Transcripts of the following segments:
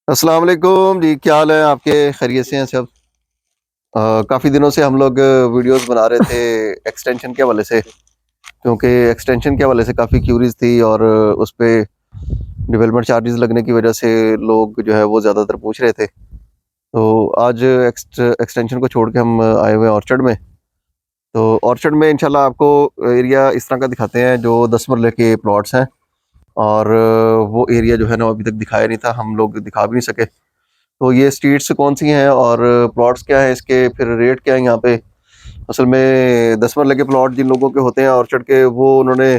अस्सलाम वालेकुम जी, क्या हाल है आपके? खैरियत से हैं सब? काफ़ी दिनों से हम लोग वीडियोस बना रहे थे एक्सटेंशन के हवाले से, क्योंकि एक्सटेंशन के हवाले से काफ़ी क्यूरीज थी और उस पे डेवलपमेंट चार्जेस लगने की वजह से लोग जो है वो ज़्यादातर पूछ रहे थे। तो आज एक्सटेंशन को छोड़ के हम आए हुए हैं ऑर्चर्ड में। तो ऑर्चर्ड में इंशाल्लाह आपको एरिया इस तरह का दिखाते हैं जो 10 मरले के प्लॉट्स हैं। और वो एरिया जो है ना अभी तक दिखाया नहीं था, हम लोग दिखा भी नहीं सके। तो ये स्ट्रीट्स कौन सी हैं और प्लॉट्स क्या हैं इसके, फिर रेट क्या है यहाँ पे। असल में 10 मरले के प्लॉट जिन लोगों के होते हैं ऑर्चर्ड के, वो उन्होंने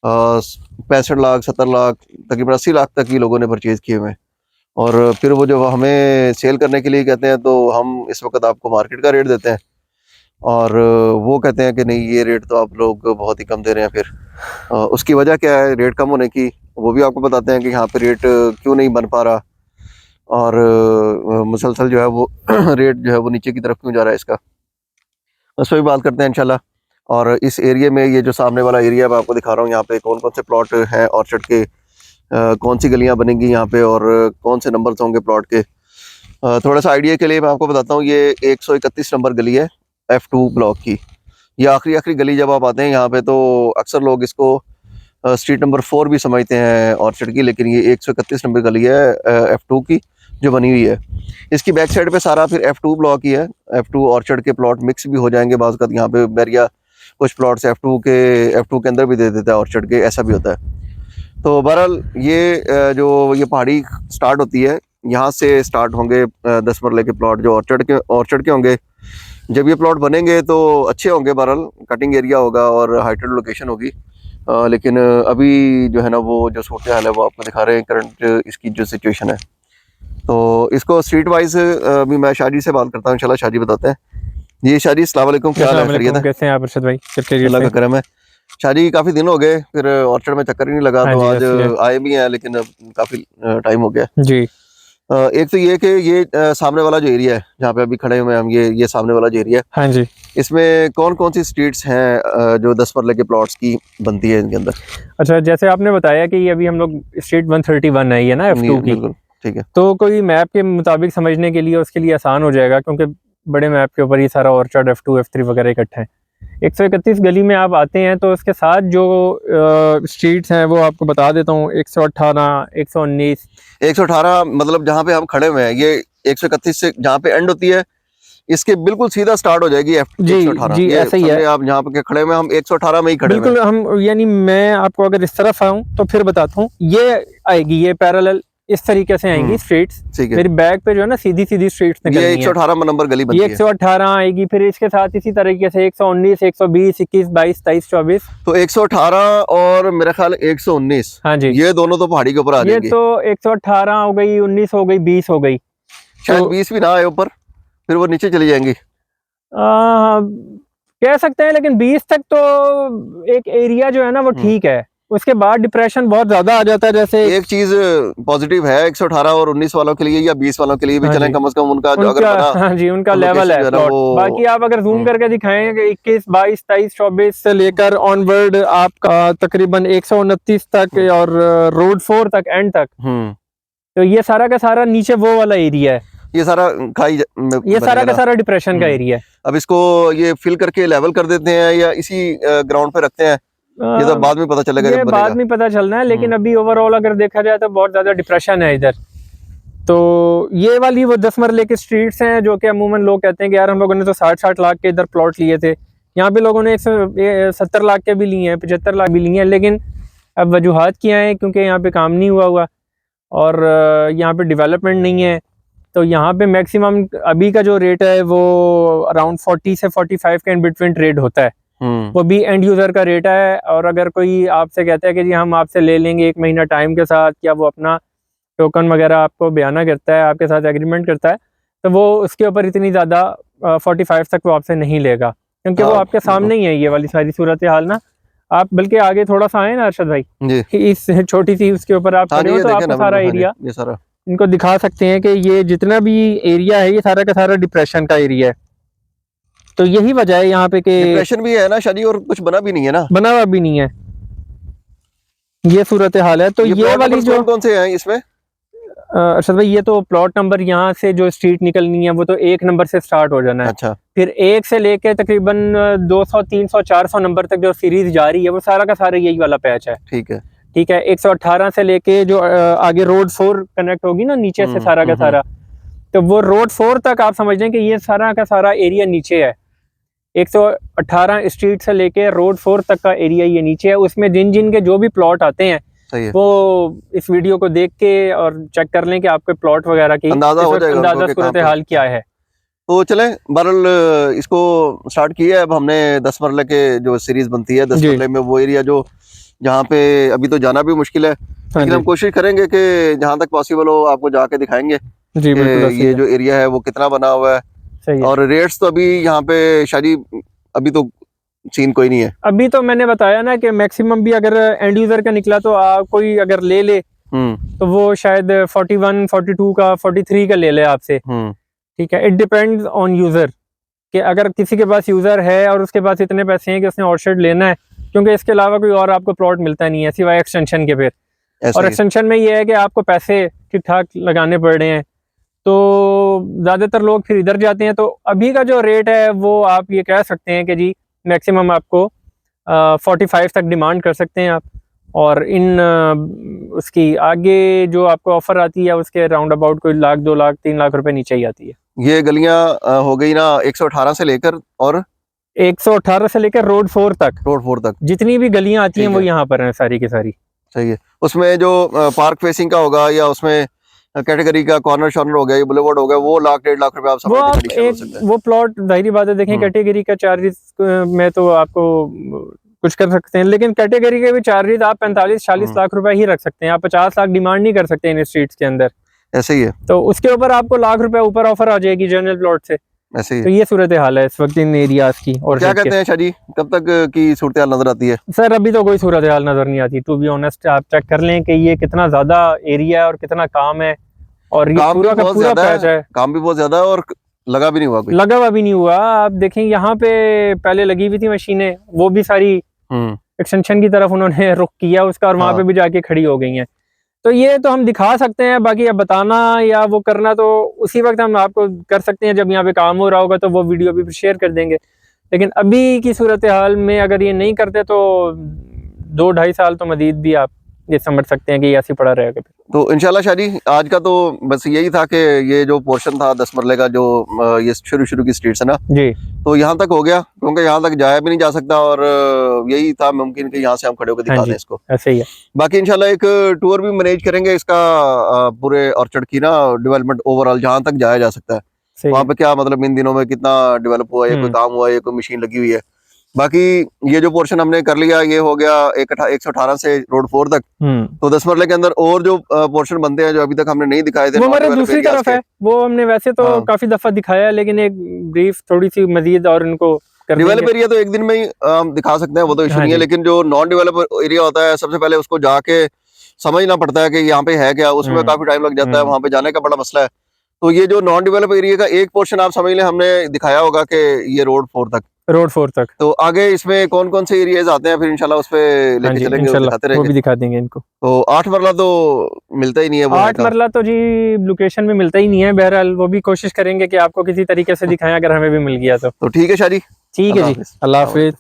65 लाख 70 लाख तकरीबन 80 लाख तक ही लोगों ने परचेज़ किए हुए हैं। और फिर वो जो हमें सेल करने के लिए कहते हैं, तो हम इस वक्त आपको मार्केट का रेट देते हैं और वो कहते हैं कि नहीं, ये रेट तो आप लोग बहुत ही कम दे रहे हैं। फिर उसकी वजह क्या है रेट कम होने की, वो भी आपको बताते हैं कि यहाँ पे रेट क्यों नहीं बन पा रहा और मुसलसल जो है वो रेट जो है वो नीचे की तरफ क्यों जा रहा है इसका, उस पर भी बात करते हैं इंशाल्लाह। और इस एरिया में ये जो सामने वाला एरिया मैं आपको दिखा रहा हूँ, यहाँ पे कौन कौन से प्लॉट हैं ऑर्चर्ड के, कौन सी गलियाँ बनेंगी यहाँ पे और कौन से नंबर्स होंगे प्लॉट के। थोड़ा सा आइडिया के लिए मैं आपको बताता हूँ, ये 131 नंबर गली है F2 ब्लॉक की। ये आखिरी आखिरी गली जब आप आते हैं यहाँ पे, तो अक्सर लोग इसको स्ट्रीट नंबर 4 भी समझते हैं ऑर्चर्ड की, लेकिन ये 131 नंबर गली है F2 की जो बनी हुई है। इसकी बैक साइड पे सारा फिर F2 ब्लॉक ही है। F2 ऑर्चर्ड के प्लॉट मिक्स भी हो जाएंगे बाज़ का, यहाँ पे बैरिया कुछ प्लॉट्स F2 के अंदर भी दे देता है ऑर्चर्ड के, ऐसा भी होता है। तो बहरहाल ये जो ये पहाड़ी स्टार्ट होती है, यहाँ से स्टार्ट होंगे 10 मरले के प्लॉट जो ऑर्चर्ड के होंगे। जब ये प्लॉट बनेंगे तो अच्छे होंगे, बहरहाल कटिंग एरिया होगा और हाइटेड लोकेशन होगी। लेकिन अभी जो है ना वो जो सूरत हाल है वो आपको दिखा रहे हैं, करंट इसकी जो सिचुएशन है। तो इसको स्ट्रीट वाइज अभी मैं शाजी से बात करता हूँ, इंशाल्लाह शाजी बताते हैं। जी शाजी, अस्सलाम वालेकुम, क्या हाल है? अस्सलाम खैरियत वालेकुम, है? कैसे हैं आप अरशद भाई? सब खैरियत अल्लाह से? का करम है। शाजी काफ़ी दिन हो गए, फिर ऑर्चर्ड में चक्कर ही नहीं लगा, हाँ तो जी, आज असली है। आए भी हैं, लेकिन अब काफ़ी टाइम हो गया। जी। एक तो ये कि ये सामने वाला जो एरिया है जहाँ पे अभी खड़े हुए हैं हम, ये सामने वाला जो एरिया है, हाँ जी। इसमें कौन कौन सी स्ट्रीट्स हैं जो 10 मरले के प्लॉट्स की बनती है इनके अंदर? अच्छा, जैसे आपने बताया कि ये अभी हम लोग स्ट्रीट 131 है ये ना जी F2 की, बिल्कुल ठीक है। तो कोई मैप के मुताबिक समझने के लिए उसके लिए आसान हो जाएगा, क्योंकि बड़े मैप के ऊपर ये सारा ऑर्चर्ड F2 F3 वगैरह इकट्ठे हैं। 131 गली में आप आते हैं तो उसके साथ जो स्ट्रीट्स हैं वो आपको बता देता हूँ। 118, 119। 118 मतलब जहाँ पे हम खड़े हुए हैं, ये 131 से जहाँ पे एंड होती है, इसके बिल्कुल सीधा स्टार्ट हो जाएगी जी 118। जी, ये ऐसा ही है। समझे आप, जहाँ पे खड़े हुए हैं हम 118 में ही खड़े हुए हैं। बिल्कुल, हम यानी मैं आपको अगर इस तरफ आऊँ तो फिर बताता हूँ, ये आएगी, ये पैरेलल इस तरीके से आएंगी स्ट्रीट्स। ठीक है। मेरी बैक पे जो है ना सीधी सीधी स्ट्रीट्स ये निकलनी है। 118 नंबर गली ये बनती है। 118 आएगी, फिर इसके साथ इसी तरीके से 119, 120, 21, 22, 23, 24। तो 118 और मेरा ख्याल 119, हाँ जी, ये दोनों तो पहाड़ी के ऊपर आ ये जाएंगे। तो 118 हो गई, 19 हो गई, 20 हो गई। शायद तो 20 भी ना आए ऊपर, फिर वो नीचे चली जाएंगी। आ, कह सकते हैं, लेकिन 20 तक तो एक एरिया जो है ना वो ठीक है। उसके बाद डिप्रेशन बहुत ज्यादा आ जाता है। जैसे एक चीज पॉजिटिव है 118 और 19 वालों के लिए या 20 वालों के लिए भी, हाँ चलें जी, कम से कम उनका जो अगर उनका बना हाँ जी, उनका तो लेवल लोकेशन है जो है ना प्लॉट। वो। बाकी आप अगर जूम करके दिखाएंगे 21, 22, 23, 24 से लेकर ऑनवर्ड आपका तकरीबन 129 तक और रोड 4 तक, एंड तक, तो ये सारा का सारा नीचे वो वाला एरिया है। ये सारा खाई ये सारा का ना। सारा डिप्रेशन का एरिया है। अब इसको ये फिल करके लेवल कर देते हैं या इसी ग्राउंड पे रखते हैं, ये तो बाद में पता चलेगा ये जब बाद बनेगा। में पता चलना है, लेकिन अभी ओवरऑल अगर देखा जाए तो बहुत ज्यादा डिप्रेशन है इधर। तो ये वाली वो 10 मरले की स्ट्रीट्स हैं जो कि अमूमन लोग कहते हैं कि यार हम लोगों ने तो 60-60 लाख के इधर प्लॉट लिए थे। यहाँ पे लोगों ने 170 लाख के भी लिए हैं, 75 लाख भी लिए हैं, लेकिन अब वजूहात क्या हैं, क्योंकि यहाँ पे काम नहीं हुआ और यहाँ पे डेवलपमेंट नहीं है। तो यहाँ पे मैक्सिमम अभी का जो रेट है वो अराउंड 40 से 45 के इन बिटवीन ट्रेड होता है। वो भी एंड यूज़र का रेट है। और अगर कोई आपसे कहता है कि जी हम आपसे ले लेंगे 1 महीना टाइम के साथ, या वो अपना टोकन वगैरह आपको बयाना करता है, आपके साथ एग्रीमेंट करता है, तो वो उसके ऊपर इतनी ज़्यादा 45 तक वो आपसे नहीं लेगा, क्योंकि वो आपके सामने ही है ये वाली सारी सूरत हाल ना। आप बल्कि आगे थोड़ा सा आए ना अरशद भाई, जी इस छोटी सी उसके ऊपर आप खड़े हो तो आपको सारा एरिया ये सारा इनको दिखा सकते हैं कि ये जितना भी एरिया है ये सारा का सारा डिप्रेशन का एरिया है। तो यही वजह है यहाँ पे कि डिप्रेशन भी है ना शादी, और कुछ बना भी नहीं है ना, बना हुआ भी नहीं है। ये सूरत हाल है। तो ये वाली जो कौन से हैं इसमें? अरशद भाई ये तो प्लॉट नंबर यहाँ से जो स्ट्रीट निकलनी है वो तो 1 नंबर से स्टार्ट हो जाना है। अच्छा, फिर 1 से लेके तकरीबन 200 300 400 नंबर तक जो सीरीज जा रही है वो सारा का सारा यही वाला पैच है। ठीक है। ठीक है, 118 से लेके जो आगे रोड 4 कनेक्ट होगी ना नीचे से सारा का सारा, तो वो रोड 4 तक आप समझ लें कि ये सारा का सारा एरिया नीचे है। 118 स्ट्रीट से लेके रोड 4 तक का एरिया ये नीचे है। उसमें जिन जिन के जो भी प्लॉट आते हैं सही है। वो इस वीडियो को देख के और चेक कर लें कि आपके प्लॉट वगैरह की अंदाजा हो जाएगा अंदाजा सूरत हाल क्या है। तो चलें, बहरहाल इसको स्टार्ट किया है। अब हमने 10 मरले के जो सीरीज बनती है 10 मरले में वो एरिया जो जहाँ पे अभी तो जाना भी मुश्किल है, लेकिन हम कोशिश करेंगे कि जहाँ तक पॉसिबल हो आपको जाके दिखाएंगे जी। ये जो एरिया है वो कितना बना हुआ है। सही है। और रेट्स तो अभी यहाँ पे शादी अभी तो सीन कोई नहीं है। अभी तो मैंने बताया ना कि मैक्सिमम भी अगर एंड यूजर का निकला तो कोई अगर ले तो वो शायद 41 42 का 43 का ले ले आपसे। ठीक है, इट डिपेंड्स ऑन यूजर कि अगर किसी के पास यूजर है और उसके पास इतने पैसे हैं कि उसने ऑर्चर्ड लेना है, क्योंकि इसके अलावा कोई और आपको प्लॉट मिलता नहीं है सिवाय एक्सटेंशन के। फिर और एक्सटेंशन में ये है कि आपको पैसे ठीक ठाक लगाने पड़ रहे हैं, तो ज़्यादातर लोग फिर इधर जाते हैं। तो अभी का जो रेट है वो आप ये कह सकते हैं कि जी मैक्सिमम आपको 45 तक डिमांड कर सकते हैं आप। और इन उसकी आगे जो आपको ऑफर आती है उसके राउंड अबाउट कोई 1 लाख 2 लाख 3 लाख रुपए नीचे ही आती है। ये गलियां हो गई ना 118 से लेकर और 118 से लेकर रोड 4 तक जितनी भी गलियां आती हैं वो यहाँ पर हैं सारी की सारी। सही है। उसमें जो पार्क फेसिंग का होगा या उसमें कैटेगरी का कॉर्नर शॉर्नर हो गया, बुलेवार्ड हो गया, वो 1 लाख 1.5 लाख रुपए आप समझ लीजिए हो सकता है। वो प्लॉट जाहिर बात है, देखें कैटेगरी का चार्जेस में तो आपको कुछ कर सकते हैं, लेकिन कैटेगरी के भी चार्जेस आप 45-40 लाख रुपए ही रख सकते हैं। आप 50 लाख डिमांड नहीं कर सकते इन स्ट्रीट्स के अंदर। ऐसे ही है। तो उसके ऊपर आपको 1 लाख रुपए ऊपर ऑफर आ जाएगी जनरल प्लॉट से। ऐसे ही। तो ये सूरत हाल है इस वक्त इन एरियाज की। और क्या कहते हैं शादी, कब तक की सूरत हाल नजर आती है? सर अभी तो कोई सूरत हाल नजर नहीं आती, टू बी ऑनेस्ट। आप चेक कर लें कि ये कितना ज्यादा एरिया है और कितना काम है, और ये पूरा का पूरा पैच है। काम भी बहुत ज्यादा है और लगा भी नहीं हुआ, लगा हुआ भी नहीं हुआ। आप देखें यहाँ पे पहले लगी हुई थी मशीनें, वो भी सारी एक्सटेंशन की तरफ उन्होंने रुख किया उसका, और वहां पे भी जाके खड़ी हो गई हैं। तो ये तो हम दिखा सकते हैं, बाकी अब बताना या वो करना तो उसी वक्त हम आपको कर सकते हैं जब यहाँ पे काम हो रहा होगा, तो वो वीडियो भी शेयर कर देंगे। लेकिन अभी की सूरत हाल में अगर ये नहीं करते तो 2-2.5 साल तो मजीद भी आप ये समझ सकते हैं कि ये ऐसे पड़ा रहेगा। तो इंशाल्लाह शादी आज का तो बस यही था कि ये जो पोर्शन था 10 मरले का, जो ये शुरू की स्ट्रीट्स है ना जी, तो यहाँ तक हो गया, क्योंकि यहाँ तक जाया भी नहीं जा सकता, और यही था मुमकिन कि यहाँ से हम खड़े होकर दिखा दें इसको। ऐसे ही है। बाकी इंशाल्लाह एक टूर भी मैनेज करेंगे इसका, पूरे ऑर्चर्ड की ना डेवलपमेंट ओवरऑल जहाँ तक जाया जा सकता है, वहाँ पे क्या मतलब इन दिनों में कितना डेवलप हुआ है, कोई काम हुआ है, कोई मशीन लगी हुई है। बाकी ये जो पोर्शन हमने कर लिया ये हो गया 118 से रोड 4 तक। तो 10 मरले के अंदर और जो पोर्शन बनते हैं जो अभी तक हमने नहीं दिखाए थे, वो हमारे दूसरी तरफ है, वो हमने वैसे तो काफी दफा दिखाया है, लेकिन एक ब्रीफ थोड़ी सी मजीद और इनको डेवलप एरिया तो एक दिन में ही हम दिखा सकते हैं, वो तो इशू नहीं है। लेकिन जो नॉन डेवलप एरिया होता है सबसे पहले उसको जाके समझना पड़ता है कि यहाँ पे है क्या, उसमें काफी टाइम लग जाता है, वहां पे जाने का बड़ा मसला है। तो ये जो नॉन डेवलप एरिया का एक पोर्शन आप समझ लें हमने दिखाया होगा कि ये रोड 4 तक। तो आगे इसमें कौन कौन से एरियाज आते हैं फिर इंशाल्लाह उस पे लेके चलेंगे, दिखाते रहेंगे, वो भी दिखा देंगे इनको। तो 8 मरला तो मिलता ही नहीं है, 8 मरला तो जी लोकेशन में मिलता ही नहीं है। बहरहाल वो भी कोशिश करेंगे कि आपको किसी तरीके से दिखाएं, अगर हमें भी मिल गया तो ठीक है शादी। ठीक है जी, अल्लाह हाफिज।